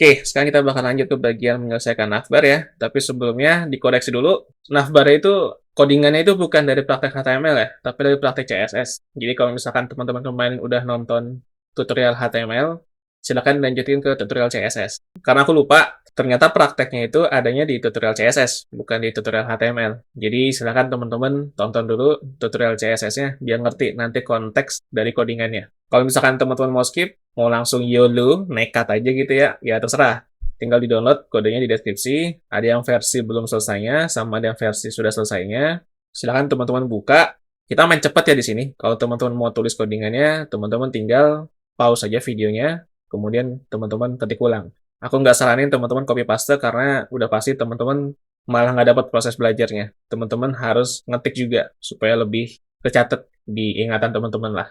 Oke, sekarang kita bakal lanjut ke bagian menyelesaikan navbar ya. Tapi sebelumnya dikoreksi dulu. Navbar itu codingannya itu bukan dari praktek HTML ya, tapi dari praktek CSS. Jadi kalau misalkan teman-teman kemarin udah nonton tutorial HTML, silakan lanjutin ke tutorial CSS. Karena aku lupa, ternyata prakteknya itu adanya di tutorial CSS, bukan di tutorial HTML. Jadi silakan teman-teman tonton dulu tutorial CSS-nya biar ngerti nanti konteks dari codingannya. Kalau misalkan teman-teman mau skip, mau langsung YOLO, nekat aja gitu ya, ya terserah. Tinggal di-download kodenya di deskripsi. Ada yang versi belum selesainya, sama ada yang versi sudah selesainya. Silahkan teman-teman buka. Kita main cepat ya di sini. Kalau teman-teman mau tulis codingannya, teman-teman tinggal pause saja videonya, kemudian teman-teman ketik ulang. Aku nggak saranin teman-teman copy paste karena udah pasti teman-teman malah nggak dapat proses belajarnya. Teman-teman harus ngetik juga supaya lebih kecatat di ingatan teman-teman lah.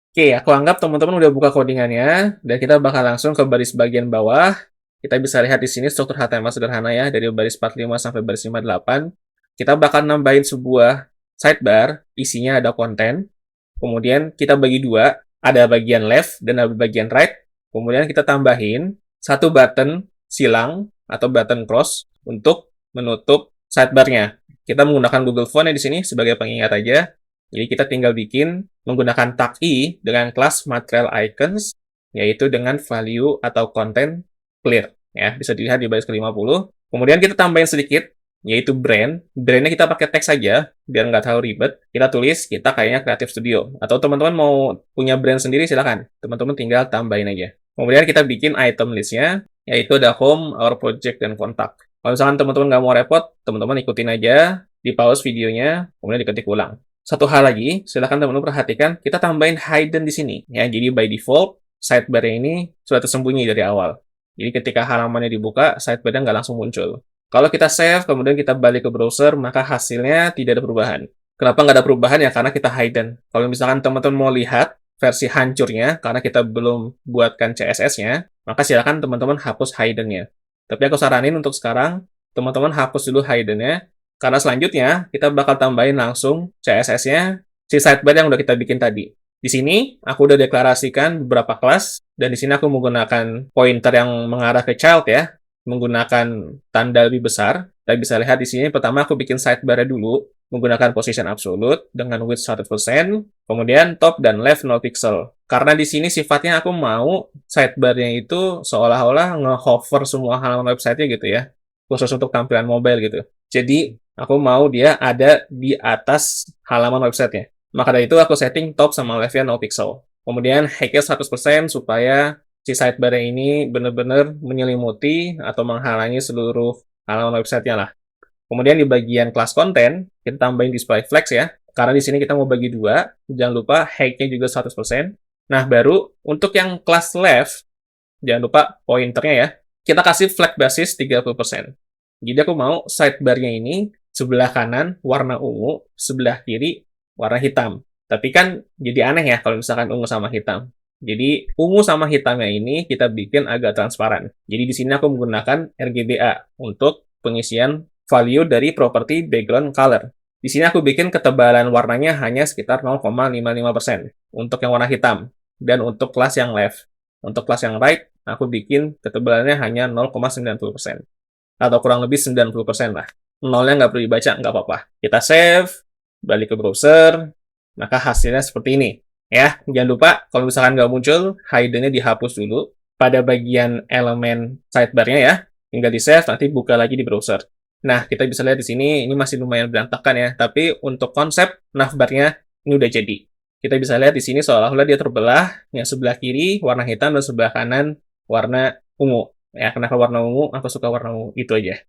Oke, aku anggap teman-teman udah buka codingannya, dan kita bakal langsung ke baris bagian bawah. Kita bisa lihat di sini struktur HTML sederhana ya, dari baris 45 sampai baris 58. Kita bakal nambahin sebuah sidebar, isinya ada konten. Kemudian kita bagi dua, ada bagian left dan ada bagian right. Kemudian kita tambahin satu button silang atau button cross untuk menutup sidebarnya. Kita menggunakan Google Font ya di sini sebagai pengingat aja. Jadi kita tinggal bikin menggunakan tag i dengan kelas material icons, yaitu dengan value atau content clear. Ya, bisa dilihat di baris ke-50. Kemudian kita tambahin sedikit, yaitu brand. Brandnya kita pakai teks saja, biar nggak terlalu ribet. Kita tulis, kita kayaknya Creative Studio. Atau teman-teman mau punya brand sendiri, silakan. Teman-teman tinggal tambahin aja. Kemudian kita bikin item listnya, yaitu ada home, our project, dan kontak. Kalau misalkan teman-teman nggak mau repot, teman-teman ikutin aja, di pause videonya, kemudian diketik ulang. Satu hal lagi, silahkan teman-teman perhatikan, kita tambahin hidden di sini. Ya, jadi by default, sidebar ini sudah tersembunyi dari awal. Jadi ketika halamannya dibuka, sidebar-nya nggak langsung muncul. Kalau kita save, kemudian kita balik ke browser, maka hasilnya tidak ada perubahan. Kenapa nggak ada perubahan? Ya, karena kita hidden. Kalau misalkan teman-teman mau lihat versi hancurnya, karena kita belum buatkan CSS-nya, maka silakan teman-teman hapus hidden-nya. Tapi aku saranin untuk sekarang, teman-teman hapus dulu hidden-nya, karena selanjutnya, kita bakal tambahin langsung CSS-nya, si sidebar yang udah kita bikin tadi. Di sini, aku udah deklarasikan beberapa kelas, dan di sini aku menggunakan pointer yang mengarah ke child ya, menggunakan tanda lebih besar. Kita bisa lihat di sini, pertama aku bikin sidebar dulu, menggunakan position absolute, dengan width 100%, kemudian top dan left 0 pixel. Karena di sini sifatnya aku mau sidebar-nya itu seolah-olah nge-hover semua halaman website-nya gitu ya, khusus untuk tampilan mobile gitu. Jadi, aku mau dia ada di atas halaman websitenya. Maka dari itu aku setting top sama left-nya 0 pixel. Kemudian height-nya 100% supaya si sidebar ini benar-benar menyelimuti atau menghalangi seluruh halaman websitenya lah. Kemudian di bagian kelas konten, kita tambahin display flex ya. Karena di sini kita mau bagi dua, jangan lupa height-nya juga 100%. Nah, baru untuk yang kelas left, jangan lupa pointernya ya. Kita kasih flag basis 30%. Jadi aku mau sidebar-nya ini sebelah kanan warna ungu, sebelah kiri warna hitam. Tapi kan jadi aneh ya kalau misalkan ungu sama hitam. Jadi ungu sama hitamnya ini kita bikin agak transparan. Jadi di sini aku menggunakan RGBA untuk pengisian value dari properti background color. Di sini aku bikin ketebalan warnanya hanya sekitar 0,55% untuk yang warna hitam. Dan untuk kelas yang left. Untuk kelas yang right, aku bikin ketebalannya hanya 0,90%. Atau kurang lebih 90% lah. Nolnya nggak perlu dibaca, nggak apa-apa. Kita save, balik ke browser, maka hasilnya seperti ini. Ya, jangan lupa kalau misalkan nggak muncul, hidden-nya dihapus dulu pada bagian elemen sidebar-nya ya. Tinggal di-save, nanti buka lagi di browser. Nah, kita bisa lihat di sini, ini masih lumayan berantakan ya. Tapi untuk konsep navbar-nya, ini udah jadi. Kita bisa lihat di sini seolah-olah dia terbelah, yang sebelah kiri warna hitam dan sebelah kanan warna ungu. Ya, kenapa warna ungu? Aku suka warna ungu. Itu aja.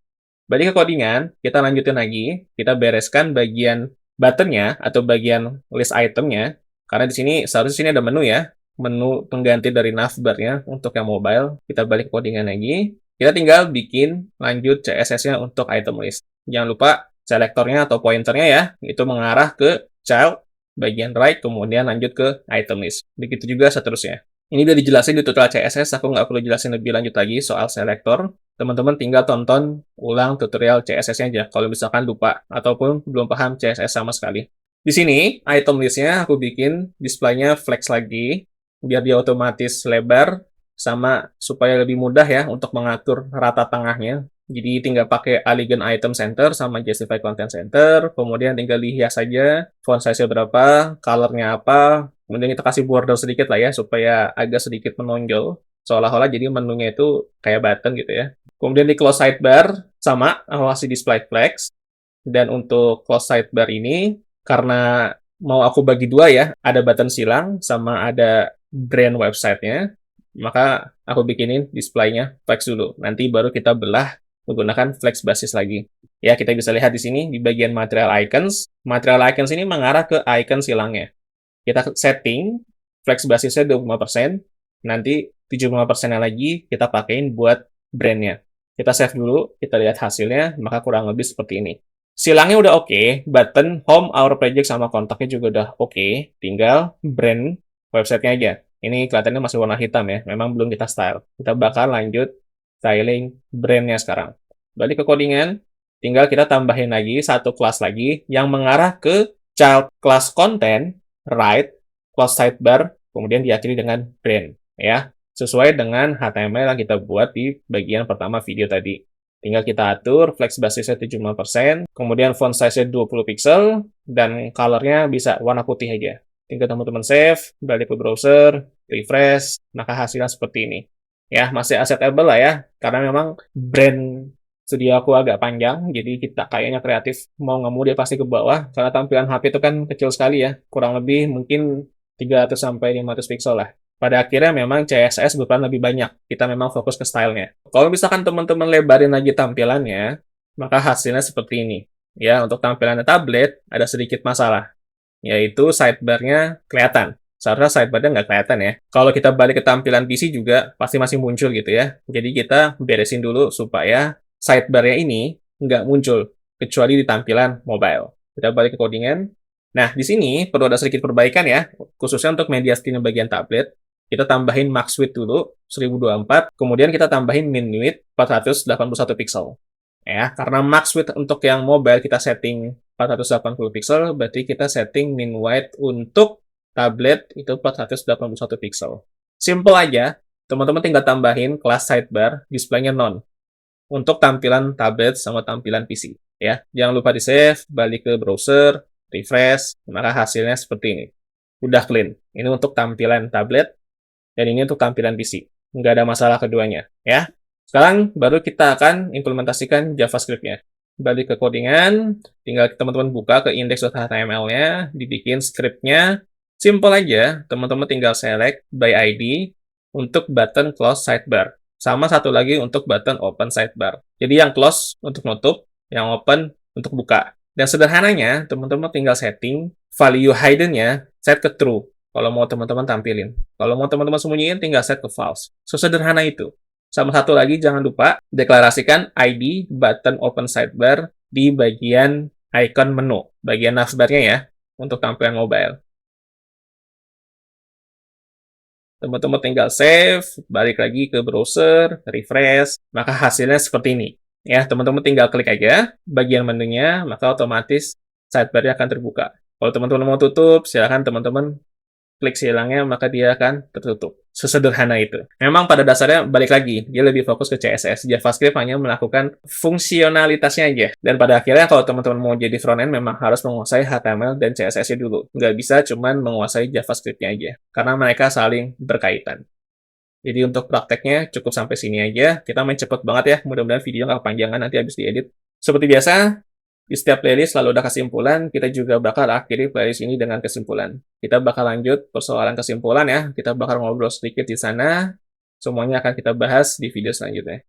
Balik ke codingan, kita lanjutin lagi. Kita bereskan bagian buttonnya atau bagian list itemnya. Karena di sini, seharusnya sini ada menu ya. Menu pengganti dari navbar-nya untuk yang mobile. Kita balik ke codingan lagi. Kita tinggal bikin lanjut CSS-nya untuk item list. Jangan lupa selektornya atau pointernya ya. Itu mengarah ke child, bagian right, kemudian lanjut ke item list. Begitu juga seterusnya. Ini udah dijelasin di tutorial CSS, aku nggak perlu jelasin lebih lanjut lagi soal selektor. Teman-teman tinggal tonton ulang tutorial CSS-nya aja, kalau misalkan lupa, ataupun belum paham CSS sama sekali. Di sini, item list-nya aku bikin display-nya flex lagi, biar dia otomatis lebar, sama supaya lebih mudah ya untuk mengatur rata tengahnya. Jadi tinggal pakai Elegant Item Center sama Justify Content Center, kemudian tinggal dihias saja, font size-nya berapa, color-nya apa, kemudian kita kasih border sedikit lah ya, supaya agak sedikit menonjol, seolah-olah jadi menunya itu kayak button gitu ya. Kemudian di close sidebar, sama, awasi display flex, dan untuk close sidebar ini, karena mau aku bagi dua ya, ada button silang, sama ada brand website-nya, maka aku bikinin display-nya flex dulu. Nanti baru kita belah menggunakan flex basis lagi. Ya, kita bisa lihat di sini di bagian material icons. Material icons ini mengarah ke icon silangnya. Kita setting flex basisnya 25%, nanti 75% lagi kita pakein buat brandnya. Kita save dulu, kita lihat hasilnya, maka kurang lebih seperti ini. Silangnya udah oke, button, home, our project, sama kontaknya juga udah oke. Tinggal brand websitenya aja. Ini kelihatannya masih warna hitam ya, memang belum kita style. Kita bakal lanjut styling brandnya sekarang. Balik ke codingan, tinggal kita tambahin lagi satu kelas lagi yang mengarah ke child class content, right, close sidebar, kemudian diakhiri dengan brand, ya. Sesuai dengan HTML yang kita buat di bagian pertama video tadi. Tinggal kita atur, flex basisnya 75%, kemudian font size-nya 20 pixel, dan color-nya bisa warna putih aja. Tinggal teman-teman save, balik ke browser, refresh, maka hasilnya seperti ini. Ya, masih acceptable lah ya, karena memang brand studio aku agak panjang, jadi kita kayaknya kreatif mau nggak mau dia pasti ke bawah, karena tampilan HP itu kan kecil sekali ya, kurang lebih mungkin 300-500 pixel lah. Pada akhirnya memang CSS berperan lebih banyak, kita memang fokus ke stylenya. Kalau misalkan teman-teman lebarin lagi tampilannya, maka hasilnya seperti ini. Ya, untuk tampilannya tablet, ada sedikit masalah, yaitu sidebar-nya kelihatan. Seharusnya sidebar-nya nggak kelihatan ya. Kalau kita balik ke tampilan PC juga, pasti masih muncul gitu ya. Jadi kita beresin dulu supaya sidebar-nya ini nggak muncul, kecuali di tampilan mobile. Kita balik ke codingan. Nah, di sini perlu ada sedikit perbaikan ya, khususnya untuk media screen bagian tablet. Kita tambahin max width dulu, 1024, kemudian kita tambahin min width, 481 pixel. Ya, karena max width untuk yang mobile kita setting 480 pixel, berarti kita setting min width untuk tablet itu 481 pixel. Simple aja, teman-teman tinggal tambahin kelas sidebar, display-nya none. Untuk tampilan tablet sama tampilan PC. Ya, jangan lupa di-save, balik ke browser, refresh, maka hasilnya seperti ini. Udah clean. Ini untuk tampilan tablet, dan ini untuk tampilan PC. Nggak ada masalah keduanya. Ya. Sekarang baru kita akan implementasikan JavaScript-nya. Balik ke codingan, tinggal teman-teman buka ke index.html-nya, dibikin script-nya. Simple aja, teman-teman tinggal select by ID untuk button close sidebar. Sama satu lagi untuk button open sidebar. Jadi yang close untuk nutup, yang open untuk buka. Dan sederhananya, teman-teman tinggal setting value hidden-nya set ke true. Kalau mau teman-teman tampilin. Kalau mau teman-teman sembunyiin, tinggal set ke false. Sesederhana itu. Sama satu lagi, jangan lupa deklarasikan ID button open sidebar di bagian icon menu, bagian navbar-nya ya, untuk tampilan mobile. Teman-teman tinggal save, balik lagi ke browser, refresh, maka hasilnya seperti ini. Ya, teman-teman tinggal klik aja bagian menunya, maka otomatis sidebar-nya akan terbuka. Kalau teman-teman mau tutup, silakan teman-teman klik silangnya, maka dia akan tertutup. Sesederhana itu. Memang pada dasarnya, balik lagi, dia lebih fokus ke CSS. JavaScript hanya melakukan fungsionalitasnya aja. Dan pada akhirnya, kalau teman-teman mau jadi frontend, memang harus menguasai HTML dan CSS-nya dulu. Nggak bisa cuman menguasai JavaScript-nya aja. Karena mereka saling berkaitan. Jadi untuk prakteknya, cukup sampai sini aja. Kita main cepet banget ya. Mudah-mudahan video nggak kepanjangan nanti habis diedit. Seperti biasa, di setiap playlist selalu ada kesimpulan, kita juga bakal akhiri playlist ini dengan kesimpulan. Kita bakal lanjut persoalan kesimpulan ya, kita bakal ngobrol sedikit di sana, semuanya akan kita bahas di video selanjutnya.